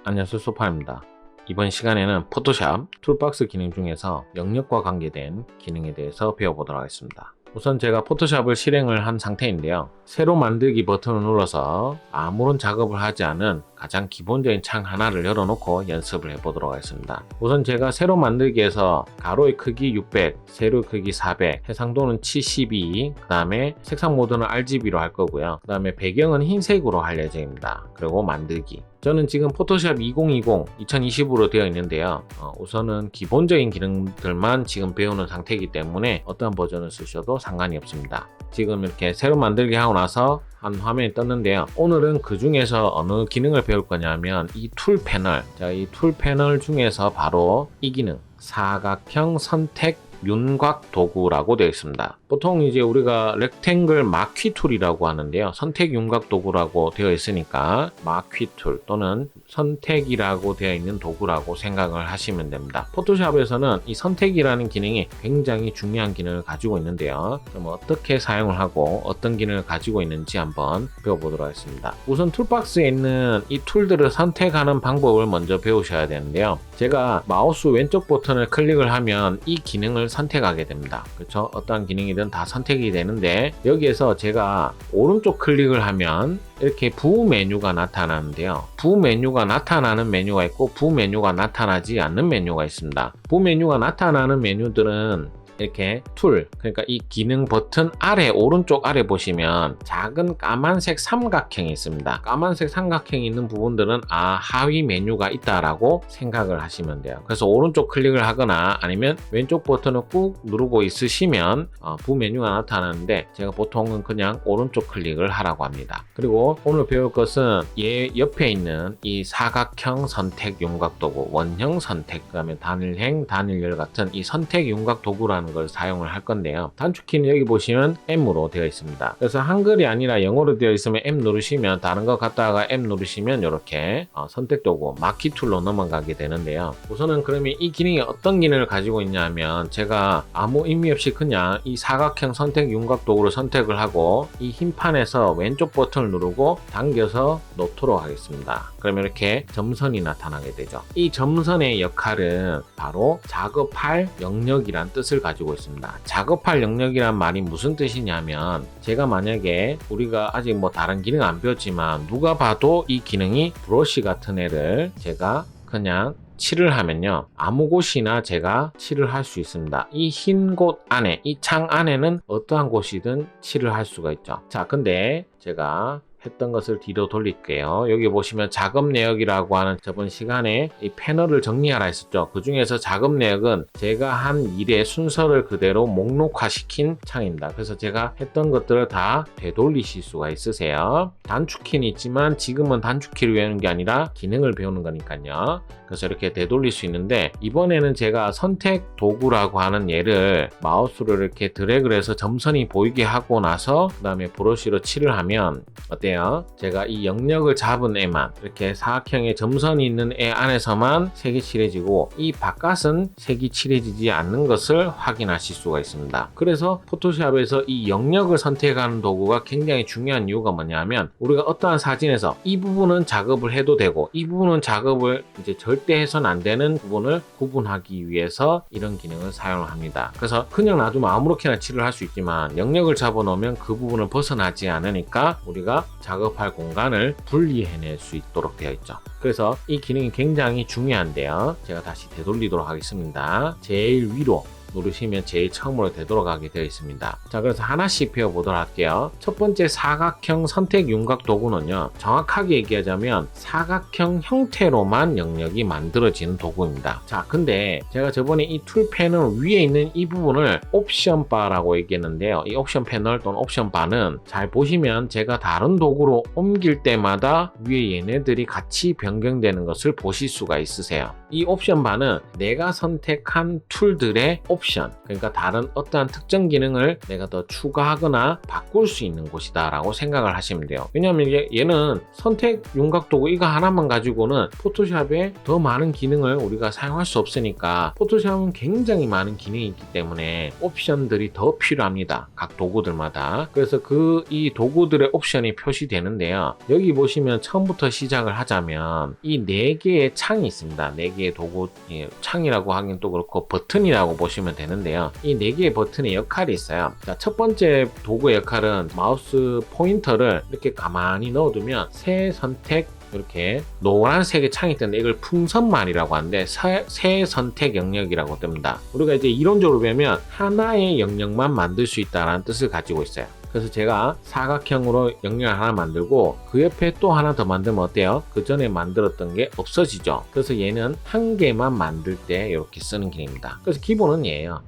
안녕하세요, 소파입니다. 이번 시간에는 포토샵 툴박스 기능 중에서 영역과 관계된 기능에 대해서 배워보도록 하겠습니다. 우선 제가 포토샵을 실행을 한 상태인데요. 새로 만들기 버튼을 눌러서 아무런 작업을 하지 않은 가장 기본적인 창 하나를 열어놓고 연습을 해보도록 하겠습니다. 우선 제가 새로 만들기에서 가로의 크기 600, 세로의 크기 400, 해상도는 72, 그 다음에 색상 모드는 RGB로 할 거고요. 그 다음에 배경은 흰색으로 할 예정입니다. 그리고 만들기. 저는 지금 포토샵 2020으로 되어 있는데요. 우선은 기본적인 기능들만 지금 배우는 상태이기 때문에 어떠한 버전을 쓰셔도 상관이 없습니다. 지금 이렇게 새로 만들기 하고 나서 한 화면이 떴는데요. 오늘은 그 중에서 어느 기능을 배울 거냐면 이 툴 패널. 자, 이 툴 패널 중에서 바로 이 기능, 사각형 선택 윤곽 도구라고 되어 있습니다. 보통 이제 우리가 렉탱글 마퀴 툴이라고 하는데요. 선택 윤곽 도구라고 되어 있으니까 마퀴 툴 또는 선택이라고 되어 있는 도구라고 생각을 하시면 됩니다. 포토샵에서는 이 선택이라는 기능이 굉장히 중요한 기능을 가지고 있는데요. 그럼 어떻게 사용을 하고 어떤 기능을 가지고 있는지 한번 배워보도록 하겠습니다. 우선 툴박스에 있는 이 툴들을 선택하는 방법을 먼저 배우셔야 되는데요. 제가 마우스 왼쪽 버튼을 클릭을 하면 이 기능을 선택하게 됩니다. 그렇죠? 어떠한 기능이든 다 선택이 되는데 여기에서 제가 오른쪽 클릭을 하면 이렇게 부 메뉴가 나타나는데요. 부 메뉴가 나타나는 메뉴가 있고 부 메뉴가 나타나지 않는 메뉴가 있습니다. 부 메뉴가 나타나는 메뉴들은 이렇게 툴, 그러니까 이 기능 버튼 아래 오른쪽 아래 보시면 작은 까만색 삼각형이 있습니다. 까만색 삼각형이 있는 부분들은 하위 메뉴가 있다라고 생각을 하시면 돼요. 그래서 오른쪽 클릭을 하거나 아니면 왼쪽 버튼을 꾹 누르고 있으시면 부 메뉴가 나타나는데 제가 보통은 그냥 오른쪽 클릭을 하라고 합니다. 그리고 오늘 배울 것은 얘 옆에 있는 이 사각형 선택 윤곽 도구, 원형 선택, 그다음에 단일행, 단일열 같은 이 선택 윤곽 도구라는 걸 사용을 할 건데요. 단축키는 여기 보시면 M으로 되어 있습니다. 그래서 한글이 아니라 영어로 되어 있으면 M 누르시면 다른 거 갖다가 M 누르시면 이렇게 선택 도구 마키 툴로 넘어가게 되는데요. 우선은 그러면 이 기능이 어떤 기능을 가지고 있냐면 제가 아무 의미 없이 그냥 이 사각형 선택 윤곽 도구를 선택을 하고 이 흰 판에서 왼쪽 버튼을 누르고 당겨서 놓도록 하겠습니다. 그러면 이렇게 점선이 나타나게 되죠. 이 점선의 역할은 바로 작업할 영역이란 뜻을 가지고 있습니다. 작업할 영역이란 말이 무슨 뜻이냐면 제가 만약에 우리가 아직 다른 기능 안 배웠지만 누가 봐도 이 기능이 브러쉬 같은 애를 제가 그냥 칠을 하면요. 아무 곳이나 제가 칠을 할 수 있습니다. 이 흰 곳 안에, 이 창 안에는 어떠한 곳이든 칠을 할 수가 있죠. 자, 근데 제가 했던 것을 뒤로 돌릴게요. 여기 보시면 작업 내역이라고 하는 저번 시간에 이 패널을 정리하라 했었죠. 그 중에서 작업 내역은 제가 한 일의 순서를 그대로 목록화시킨 창입니다. 그래서 제가 했던 것들을 다 되돌리실 수가 있으세요. 단축키는 있지만 지금은 단축키를 외우는 게 아니라 기능을 배우는 거니까요. 그래서 이렇게 되돌릴 수 있는데 이번에는 제가 선택 도구라고 하는 얘를 마우스로 이렇게 드래그를 해서 점선이 보이게 하고 나서 그 다음에 브러쉬로 칠을 하면 어때요? 제가 이 영역을 잡은 애만 이렇게 사각형의 점선이 있는 애 안에서만 색이 칠해지고 이 바깥은 색이 칠해지지 않는 것을 확인하실 수가 있습니다. 그래서 포토샵에서 이 영역을 선택하는 도구가 굉장히 중요한 이유가 뭐냐면 우리가 어떠한 사진에서 이 부분은 작업을 해도 되고 이 부분은 작업을 이제 절대 해서는 안 되는 부분을 구분하기 위해서 이런 기능을 사용을 합니다. 그래서 그냥 놔두면 아무렇게나 칠을 할 수 있지만 영역을 잡아 놓으면 그 부분을 벗어나지 않으니까 우리가 작업할 공간을 분리해낼 수 있도록 되어 있죠. 그래서 이 기능이 굉장히 중요한데요. 제가 다시 되돌리도록 하겠습니다. 제일 위로 누르시면 제일 처음으로 되돌아가게 되어 있습니다. 자, 그래서 하나씩 배워보도록 할게요. 첫 번째 사각형 선택 윤곽 도구는요. 정확하게 얘기하자면 사각형 형태로만 영역이 만들어지는 도구입니다. 자, 근데 제가 저번에 이 툴 패널 위에 있는 이 부분을 옵션 바라고 얘기했는데요. 이 옵션 패널 또는 옵션 바는 잘 보시면 제가 다른 도구로 옮길 때마다 위에 얘네들이 같이 변경되는 것을 보실 수가 있으세요. 이 옵션 바는 내가 선택한 툴들의 옵션, 그러니까 다른 어떠한 특정 기능을 내가 더 추가하거나 바꿀 수 있는 곳이다 라고 생각을 하시면 돼요. 왜냐하면 얘는 선택 윤곽 도구 이거 하나만 가지고는 포토샵에 더 많은 기능을 우리가 사용할 수 없으니까, 포토샵은 굉장히 많은 기능이 있기 때문에 옵션들이 더 필요합니다. 각 도구들마다. 그래서 이 도구들의 옵션이 표시되는데요. 여기 보시면 처음부터 시작을 하자면 이 4개의 창이 있습니다. 4개의 도구, 창이라고 하긴 또 그렇고 버튼이라고 보시면 되는데요. 이 4개의 버튼의 역할이 있어요. 자, 첫 번째 도구의 역할은 마우스 포인터를 이렇게 가만히 넣어두면 새 선택, 이렇게 노란색의 창이 뜨는데 이걸 풍선말이라고 하는데 새 선택 영역이라고 뜹니다. 우리가 이제 이론적으로 보면 하나의 영역만 만들 수 있다는 뜻을 가지고 있어요. 그래서 제가 사각형으로 영역을 하나 만들고 그 옆에 또 하나 더 만들면 어때요? 그 전에 만들었던 게 없어지죠. 그래서 얘는 한 개만 만들 때 이렇게 쓰는 기능입니다. 그래서 기본은 얘예요.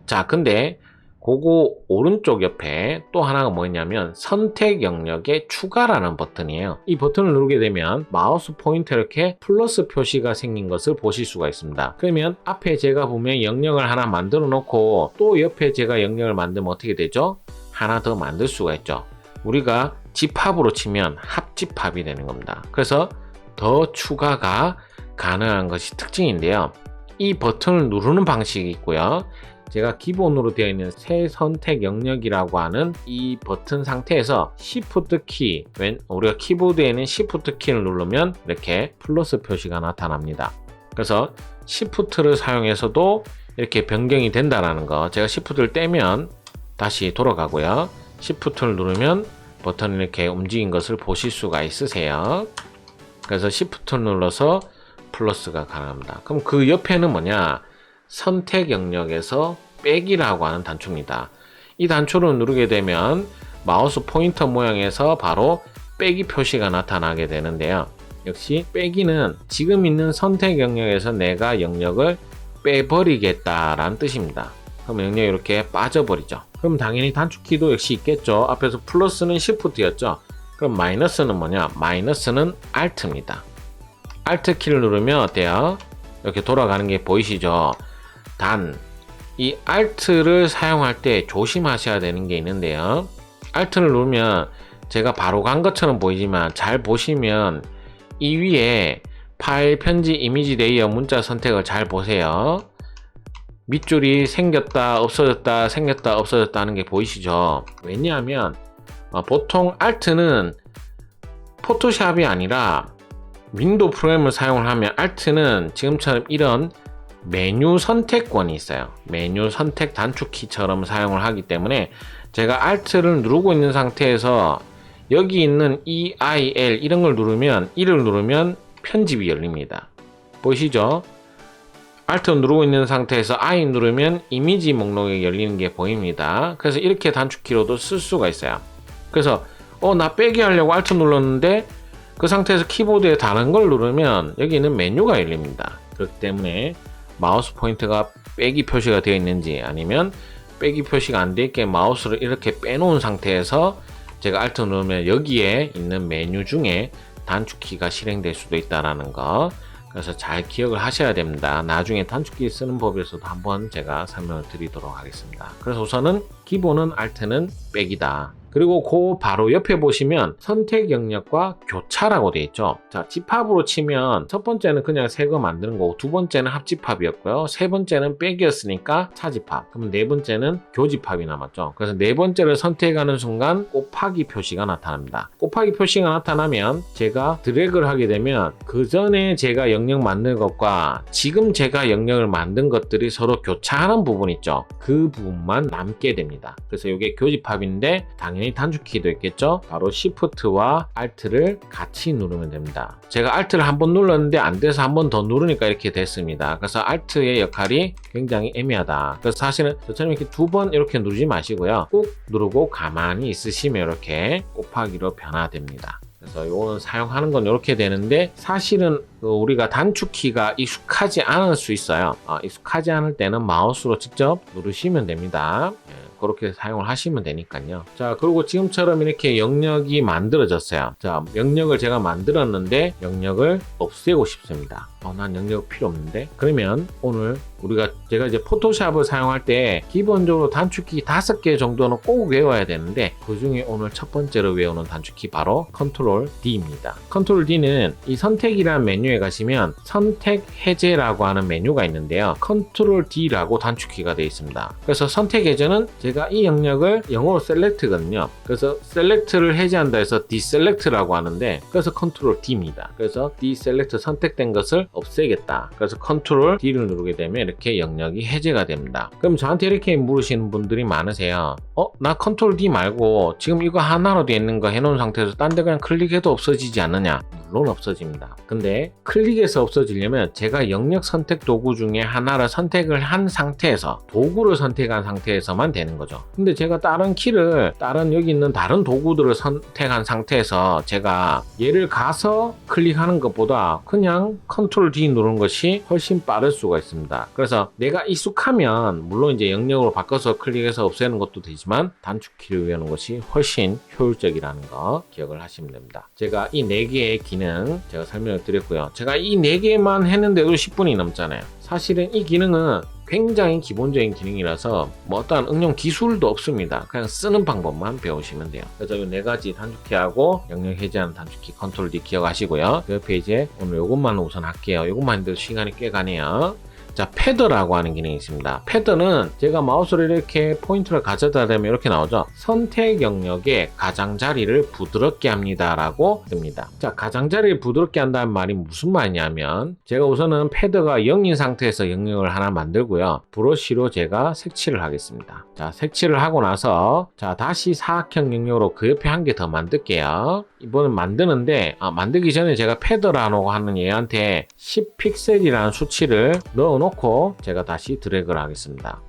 자, 근데 그거 오른쪽 옆에 또 하나가 뭐냐면 선택 영역의 추가라는 버튼이에요. 이 버튼을 누르게 되면 마우스 포인터 이렇게 플러스 표시가 생긴 것을 보실 수가 있습니다. 그러면 앞에 제가 보면 영역을 하나 만들어 놓고 또 옆에 제가 영역을 만들면 어떻게 되죠? 하나 더 만들 수가 있죠. 우리가 집합으로 치면 합집합이 되는 겁니다. 그래서 더 추가가 가능한 것이 특징인데요. 이 버튼을 누르는 방식이 있고요. 제가 기본으로 되어 있는 새 선택 영역이라고 하는 이 버튼 상태에서 Shift 키, 우리가 키보드에는 Shift 키를 누르면 이렇게 플러스 표시가 나타납니다. 그래서 Shift를 사용해서도 이렇게 변경이 된다는 거. 제가 Shift를 떼면 다시 돌아가고요. Shift를 누르면 버튼이 이렇게 움직인 것을 보실 수가 있으세요. 그래서 Shift를 눌러서 플러스가 가능합니다. 그럼 그 옆에는 뭐냐? 선택 영역에서 빼기라고 하는 단추입니다. 이 단추를 누르게 되면 마우스 포인터 모양에서 바로 빼기 표시가 나타나게 되는데요. 역시 빼기는 지금 있는 선택 영역에서 내가 영역을 빼버리겠다라는 뜻입니다. 그럼 영역이 이렇게 빠져버리죠. 그럼 당연히 단축키도 역시 있겠죠. 앞에서 플러스는 Shift였죠. 그럼 마이너스는 뭐냐? 마이너스는 Alt입니다. Alt 키를 누르면 어때요? 이렇게 돌아가는 게 보이시죠? 단, 이 Alt를 사용할 때 조심하셔야 되는 게 있는데요. Alt를 누르면 제가 바로 간 것처럼 보이지만 잘 보시면 이 위에 파일, 편지, 이미지, 레이어, 문자 선택을 잘 보세요. 밑줄이 생겼다, 없어졌다, 생겼다, 없어졌다 하는 게 보이시죠? 왜냐하면 보통 Alt는 포토샵이 아니라 윈도우 프로그램을 사용을 하면 Alt는 지금처럼 이런 메뉴 선택권이 있어요. 메뉴 선택 단축키처럼 사용을 하기 때문에 제가 Alt를 누르고 있는 상태에서 여기 있는 EIL 이런 걸 누르면, 이를 누르면 편집이 열립니다. 보이시죠? Alt 누르고 있는 상태에서 I 누르면 이미지 목록이 열리는 게 보입니다. 그래서 이렇게 단축키로도 쓸 수가 있어요. 그래서 나 빼기 하려고 Alt 눌렀는데 그 상태에서 키보드에 다른 걸 누르면 여기 있는 메뉴가 열립니다. 그렇기 때문에 마우스 포인터가 빼기 표시가 되어 있는지 아니면 빼기 표시가 안 되어 있게 마우스를 이렇게 빼놓은 상태에서 제가 Alt 누르면 여기에 있는 메뉴 중에 단축키가 실행될 수도 있다는 거. 그래서 잘 기억을 하셔야 됩니다. 나중에 단축키 쓰는 법에서도 한번 제가 설명을 드리도록 하겠습니다. 그래서 우선은 기본은 Alt는 빼기다. 그리고 그 바로 옆에 보시면 선택 영역과 교차라고 되어 있죠. 자, 집합으로 치면 첫 번째는 그냥 새 거 만드는 거고, 두 번째는 합집합이었고요. 세 번째는 빼기였으니까 차집합. 그럼 네 번째는 교집합이 남았죠. 그래서 네 번째를 선택하는 순간 곱하기 표시가 나타납니다. 곱하기 표시가 나타나면 제가 드래그를 하게 되면 그 전에 제가 영역 만든 것과 지금 제가 영역을 만든 것들이 서로 교차하는 부분 있죠. 그 부분만 남게 됩니다. 그래서 이게 교집합인데 당연히 단축키도 있겠죠. 바로 Shift와 Alt를 같이 누르면 됩니다. 제가 Alt를 한번 눌렀는데 안 돼서 한 번 더 누르니까 이렇게 됐습니다. 그래서 Alt의 역할이 굉장히 애매하다. 그래서 사실은 저처럼 이렇게 두 번 이렇게 누르지 마시고요. 꾹 누르고 가만히 있으시면 이렇게 곱하기로 변화됩니다. 그래서 이거는 사용하는 건 이렇게 되는데, 사실은 우리가 단축키가 익숙하지 않을 수 있어요. 익숙하지 않을 때는 마우스로 직접 누르시면 됩니다. 그렇게 사용을 하시면 되니까요. 자, 그리고 지금처럼 이렇게 영역이 만들어졌어요. 자, 영역을 제가 만들었는데 영역을 없애고 싶습니다. 난 영역 필요 없는데? 그러면 오늘 제가 이제 포토샵을 사용할 때 기본적으로 단축키 5개 정도는 꼭 외워야 되는데, 그 중에 오늘 첫 번째로 외우는 단축키 바로 컨트롤 D입니다. 컨트롤 D는 이 선택이라는 메뉴에 가시면 선택 해제라고 하는 메뉴가 있는데요. 컨트롤 D라고 단축키가 되어 있습니다. 그래서 선택 해제는 제가 이 영역을 영어로 셀렉트거든요. 그래서 셀렉트를 해제한다 해서 디셀렉트라고 하는데, 그래서 컨트롤 D입니다. 그래서 디셀렉트 선택된 것을 없애겠다. 그래서 컨트롤 D를 누르게 되면 이렇게 영역이 해제가 됩니다. 그럼 저한테 이렇게 물으시는 분들이 많으세요. 나 컨트롤 D 말고 지금 이거 하나로 되어 있는 거 해놓은 상태에서 딴 데 그냥 클릭해도 없어지지 않느냐? 물론 없어집니다. 근데 클릭해서 없어지려면 제가 영역 선택 도구 중에 하나를 선택을 한 상태에서, 도구를 선택한 상태에서만 되는 거죠. 근데 제가 다른 여기 있는 다른 도구들을 선택한 상태에서 제가 얘를 가서 클릭하는 것보다 그냥 컨트롤 D 누르는 것이 훨씬 빠를 수가 있습니다. 그래서 내가 익숙하면 물론 이제 영역으로 바꿔서 클릭해서 없애는 것도 되지만 단축키를 외우는 것이 훨씬 효율적이라는 거 기억을 하시면 됩니다. 제가 이 4개의 기능 제가 설명을 드렸고요. 제가 이 4개만 했는데도 10분이 넘잖아요. 사실은 이 기능은 굉장히 기본적인 기능이라서 뭐 어떠한 응용 기술도 없습니다. 그냥 쓰는 방법만 배우시면 돼요. 그래서 이 4가지 단축키하고 영역 해제하는 단축키 컨트롤 D 기억하시고요. 그 옆에 이제 오늘 이것만 우선 할게요. 이것만 해도 시간이 꽤 가네요. 자, 패더라고 하는 기능이 있습니다. 패더는 제가 마우스를 이렇게 포인트를 가져다 대면 이렇게 나오죠. 선택 영역의 가장자리를 부드럽게 합니다 라고 뜹니다. 자, 가장자리를 부드럽게 한다는 말이 무슨 말이냐면, 제가 우선은 패더가 0인 상태에서 영역을 하나 만들고요. 브러쉬로 제가 색칠을 하겠습니다. 자, 색칠을 하고 나서 자, 다시 사각형 영역으로 그 옆에 한 개 더 만들게요. 이번엔 만드는데 만들기 전에 제가 패더라고 하는 얘한테 10픽셀이라는 수치를 넣어놓고 제가 다시 드래그를 하겠습니다.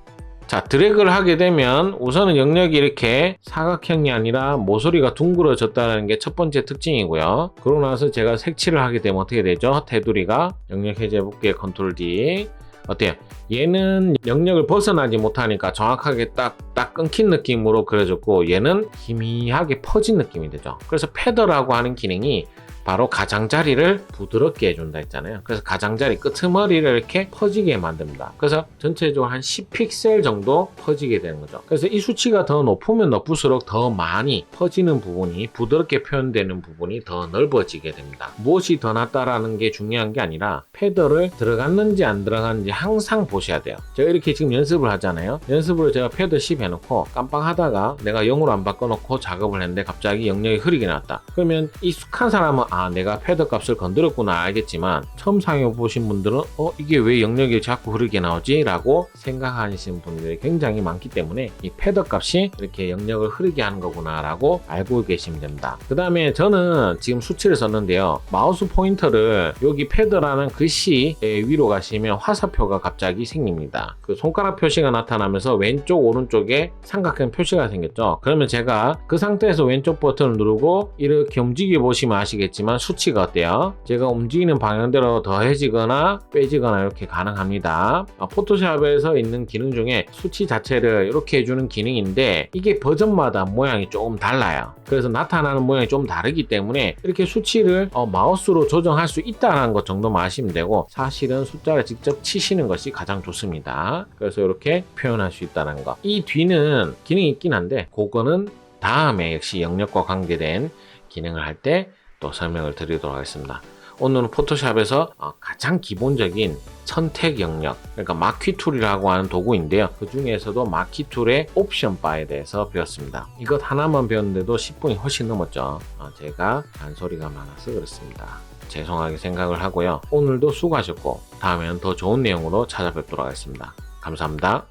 자, 드래그를 하게 되면 우선은 영역이 이렇게 사각형이 아니라 모서리가 둥그러졌다는 게 첫 번째 특징이고요. 그러고 나서 제가 색칠을 하게 되면 어떻게 되죠? 테두리가 영역 해제해 볼게요. 컨트롤 D. 어때요? 얘는 영역을 벗어나지 못하니까 정확하게 딱 끊긴 느낌으로 그려졌고, 얘는 희미하게 퍼진 느낌이 되죠. 그래서 패더라고 하는 기능이 바로 가장자리를 부드럽게 해준다 했잖아요. 그래서 가장자리 끄트머리를 이렇게 퍼지게 만듭니다. 그래서 전체적으로 한 10픽셀 정도 퍼지게 되는 거죠. 그래서 이 수치가 더 높으면 높을수록 더 많이 퍼지는 부분이, 부드럽게 표현되는 부분이 더 넓어지게 됩니다. 무엇이 더 낫다라는 게 중요한 게 아니라 패더를 들어갔는지 안 들어갔는지 항상 보셔야 돼요. 제가 이렇게 지금 연습을 하잖아요. 연습으로 제가 패더 10 해놓고 깜빡하다가 내가 0으로 안 바꿔놓고 작업을 했는데 갑자기 영역이 흐리게 나왔다. 그러면 익숙한 사람은 내가 패더 값을 건드렸구나 알겠지만, 처음 사용해 보신 분들은 이게 왜 영역이 자꾸 흐르게 나오지? 라고 생각하시는 분들이 굉장히 많기 때문에 이 패더 값이 이렇게 영역을 흐르게 하는 거구나 라고 알고 계시면 됩니다. 그 다음에 저는 지금 수치를 썼는데요. 마우스 포인터를 여기 패더라는 글씨 위로 가시면 화살표가 갑자기 생깁니다. 그 손가락 표시가 나타나면서 왼쪽 오른쪽에 삼각형 표시가 생겼죠. 그러면 제가 그 상태에서 왼쪽 버튼을 누르고 이렇게 움직여 보시면 아시겠지만 수치가 어때요? 제가 움직이는 방향대로 더해지거나 빼지거나 이렇게 가능합니다. 포토샵에서 있는 기능 중에 수치 자체를 이렇게 해주는 기능인데, 이게 버전마다 모양이 조금 달라요. 그래서 나타나는 모양이 좀 다르기 때문에 이렇게 수치를 마우스로 조정할 수 있다는 것 정도만 아시면 되고, 사실은 숫자를 직접 치시는 것이 가장 좋습니다. 그래서 이렇게 표현할 수 있다는 거. 이 뒤는 기능이 있긴 한데 그거는 다음에 역시 영역과 관계된 기능을 할 때 또 설명을 드리도록 하겠습니다. 오늘은 포토샵에서 가장 기본적인 선택 영역, 그러니까 마키 툴이라고 하는 도구인데요. 그 중에서도 마키 툴의 옵션 바에 대해서 배웠습니다. 이것 하나만 배웠는데도 10분이 훨씬 넘었죠. 제가 잔소리가 많아서 그렇습니다. 죄송하게 생각을 하고요. 오늘도 수고하셨고 다음에는 더 좋은 내용으로 찾아뵙도록 하겠습니다. 감사합니다.